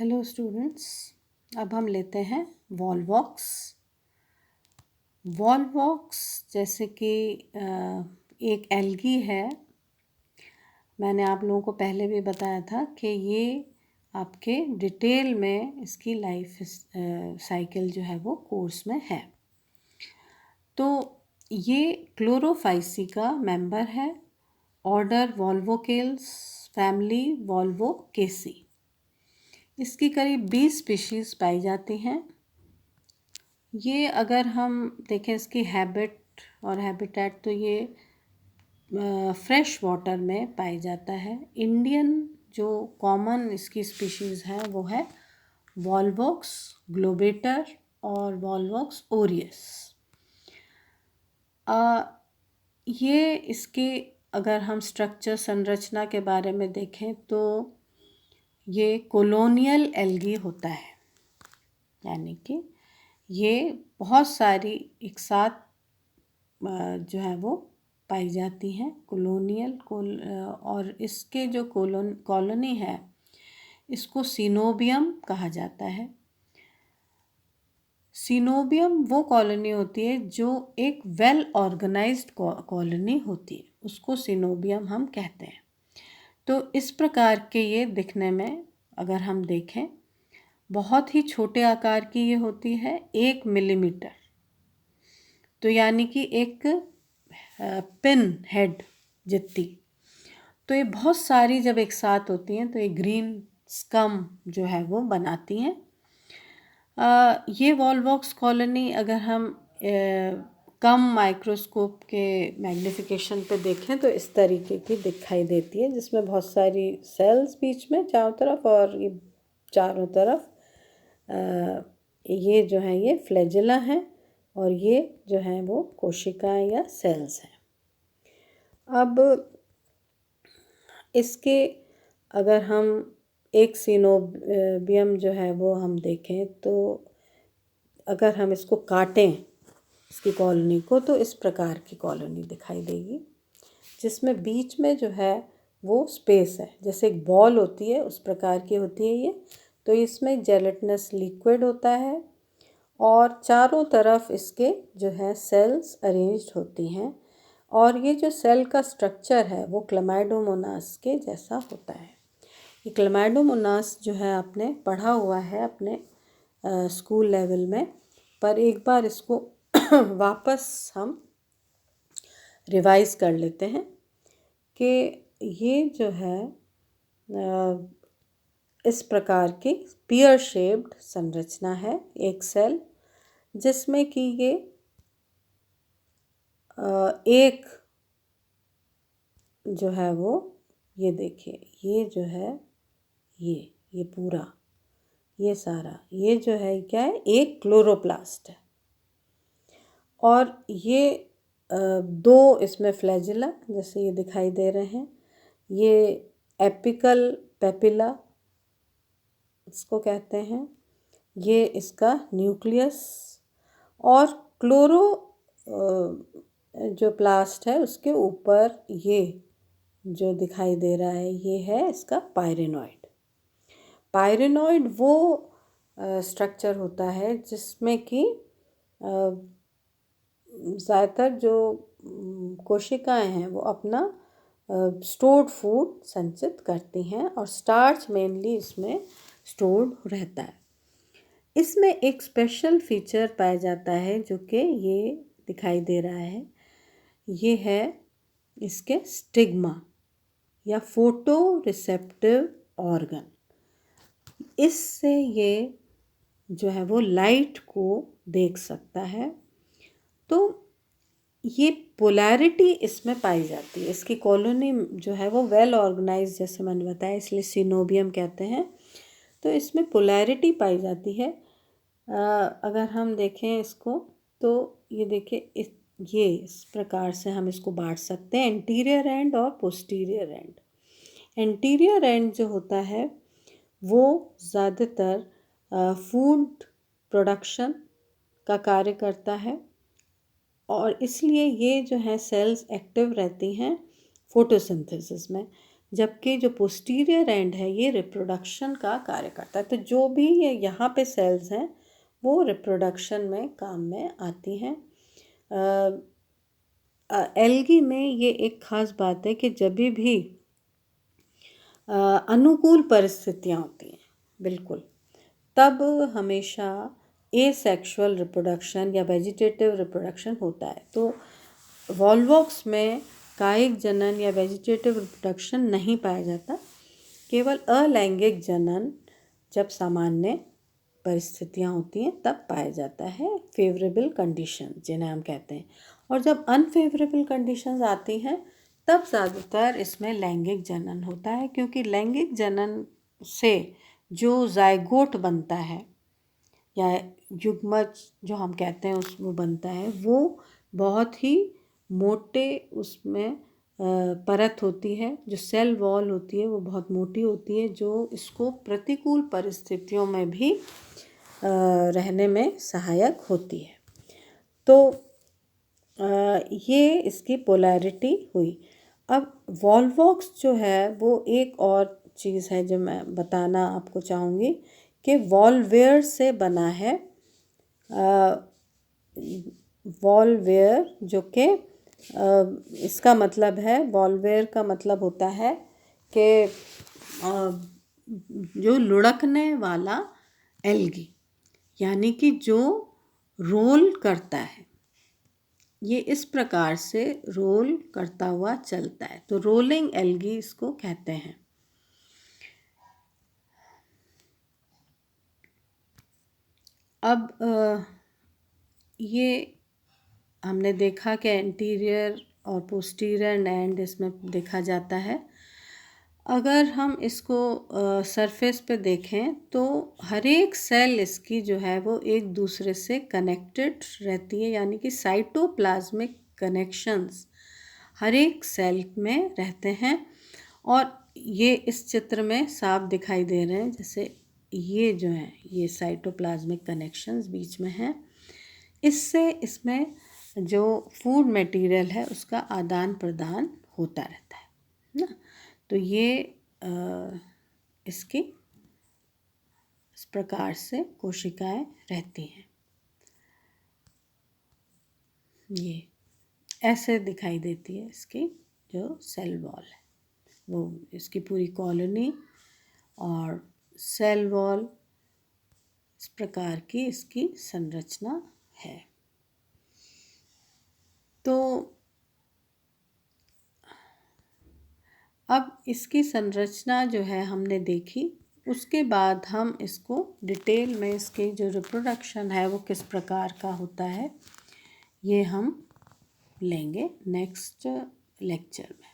Hello students, अब हम लेते हैं वॉल्वॉक्स। वॉल्वॉक्स जैसे कि एक एल्गी है। मैंने आप लोगों को पहले भी बताया था कि ये आपके डिटेल में इसकी लाइफ साइकिल जो है वो कोर्स में है। तो ये क्लोरोफाइसी का मेंबर है, ऑर्डर वॉल्वोकेल्स, फैमिली वॉल्वोकेसी। इसकी करीब 20 स्पीशीज़ पाई जाती हैं। ये अगर हम देखें इसकी हैबिट और हैबिटेट, तो ये फ्रेश वाटर में पाई जाता है। इंडियन जो कॉमन इसकी स्पीशीज़ है वो है वॉल्वॉक्स ग्लोबेटर और वॉल्वॉक्स ओरियस। ये इसके अगर हम स्ट्रक्चर संरचना के बारे में देखें तो ये कॉलोनियल एल्गी होता है, यानी कि ये बहुत सारी एक साथ जो है वो पाई जाती हैं कॉलोनियल और इसके जो कॉलोनी है इसको सीनोबियम कहा जाता है। सीनोबियम वो कॉलोनी होती है जो एक वेल ऑर्गेनाइज्ड कॉलोनी होती है, उसको सीनोबियम हम कहते हैं। तो इस प्रकार के ये दिखने में अगर हम देखें बहुत ही छोटे आकार की ये होती है, 1 मिलीमीटर, तो यानी कि एक पिन हेड जितनी। तो ये बहुत सारी जब एक साथ होती हैं तो ये ग्रीन स्कम जो है वो बनाती हैं। ये वॉल्वॉक्स कॉलोनी अगर हम कम माइक्रोस्कोप के मैग्नीफिकेशन पे देखें तो इस तरीके की दिखाई देती है, जिसमें बहुत सारी सेल्स बीच में चारों तरफ, और ये चारों तरफ ये जो है ये फ्लैजेला हैं और ये जो है वो कोशिकाएं या सेल्स हैं। अब इसके अगर हम एक सीनोबियम जो है वो हम देखें तो अगर हम इसको काटें इसकी कॉलोनी को तो इस प्रकार की कॉलोनी दिखाई देगी, जिसमें बीच में जो है वो स्पेस है, जैसे एक बॉल होती है उस प्रकार की होती है ये। तो इसमें जेलेटिनस लिक्विड होता है और चारों तरफ इसके जो है सेल्स अरेंज्ड होती हैं, और ये जो सेल का स्ट्रक्चर है वो क्लेमाइडोमोनास के जैसा होता है। ये क्लेमाइडोमोनास जो है आपने पढ़ा हुआ है अपने स्कूल लेवल में, पर एक बार इसको वापस हम रिवाइज कर लेते हैं कि ये जो है इस प्रकार की पियर शेप्ड संरचना है एक सेल, जिसमें कि ये एक जो है वो ये देखिए, ये जो है ये पूरा ये सारा ये जो है क्या है, एक क्लोरोप्लास्ट है। और ये दो इसमें फ्लैजिला जैसे ये दिखाई दे रहे हैं, ये एपिकल पेपिला इसको कहते हैं, ये इसका न्यूक्लियस, और क्लोरो जो प्लास्ट है उसके ऊपर ये जो दिखाई दे रहा है ये है इसका पायरेनॉइड। पायरेनॉइड वो स्ट्रक्चर होता है जिसमें कि ज़्यादातर जो कोशिकाएं हैं वो अपना स्टोर्ड फूड संचित करती हैं और स्टार्च मेनली इसमें स्टोर्ड रहता है। इसमें एक स्पेशल फीचर पाया जाता है जो कि ये दिखाई दे रहा है, ये है इसके स्टिग्मा या फोटो रिसेप्टिव ऑर्गन। इससे ये जो है वो लाइट को देख सकता है। तो ये पोलैरिटी इसमें पाई जाती है। इसकी कॉलोनी जो है वो वेल ऑर्गेनाइज जैसे मैंने बताया, इसलिए सिनोबियम कहते हैं। तो इसमें पोलैरिटी पाई जाती है। अगर हम देखें इसको तो ये देखिए, ये इस प्रकार से हम इसको बांट सकते हैं, एंटीरियर एंड और पोस्टीरियर एंड। एंटीरियर एंड जो होता है वो ज़्यादातर फूड प्रोडक्शन का कार्य करता है, और इसलिए ये जो है सेल्स एक्टिव रहती हैं फोटोसिंथेसिस में। जबकि जो पोस्टीरियर एंड है ये रिप्रोडक्शन का कार्य करता है। तो जो भी ये यहाँ पे सेल्स हैं वो रिप्रोडक्शन में काम में आती हैं। एल्गी में ये एक ख़ास बात है कि जब भी अनुकूल परिस्थितियाँ होती हैं बिल्कुल, तब हमेशा एसेक्सुअल रिप्रोडक्शन या वेजिटेटिव रिप्रोडक्शन होता है। तो वॉल्वॉक्स में कायिक जनन या वेजिटेटिव रिप्रोडक्शन नहीं पाया जाता, केवल अलैंगिक जनन जब सामान्य परिस्थितियाँ होती हैं तब पाया जाता है, फेवरेबल कंडीशन जिन्हें हम कहते हैं। और जब अनफेवरेबल कंडीशंस आती हैं तब ज़्यादातर इसमें लैंगिक जनन होता है, क्योंकि लैंगिक जनन से जो जायगोट बनता है या युग्मज जो हम कहते हैं उस वो बनता है, वो बहुत ही मोटे उसमें परत होती है। जो सेल वॉल होती है वो बहुत मोटी होती है, जो इसको प्रतिकूल परिस्थितियों में भी रहने में सहायक होती है। तो ये इसकी पोलैरिटी हुई। अब वॉल्वॉक्स जो है वो एक और चीज़ है जो मैं बताना आपको चाहूँगी कि वॉल्वेयर से बना है। वॉल्वेयर जो कि इसका मतलब है, वॉल्वेयर का मतलब होता है कि जो लुढ़कने वाला एल्गी, यानी कि जो रोल करता है, ये इस प्रकार से रोल करता हुआ चलता है। तो रोलिंग एल्गी इसको कहते हैं। अब ये हमने देखा कि एंटीरियर और पोस्टीरियर एंड इसमें देखा जाता है। अगर हम इसको सरफेस पे देखें तो हर एक सेल इसकी जो है वो एक दूसरे से कनेक्टेड रहती है, यानी कि साइटोप्लाज्मिक कनेक्शंस हर एक सेल में रहते हैं। और ये इस चित्र में साफ दिखाई दे रहे हैं, जैसे ये जो है ये साइटोप्लाज्मिक कनेक्शंस बीच में हैं। इससे इसमें जो फूड मटेरियल है उसका आदान प्रदान होता रहता है ना। तो ये इसकी इस प्रकार से कोशिकाएं रहती हैं। ये ऐसे दिखाई देती है इसकी जो सेल वॉल है, वो इसकी पूरी कॉलोनी और सेल वॉल, इस प्रकार की इसकी संरचना है। तो अब इसकी संरचना जो है हमने देखी, उसके बाद हम इसको डिटेल में इसकी जो रिप्रोडक्शन है वो किस प्रकार का होता है ये हम लेंगे नेक्स्ट लेक्चर में।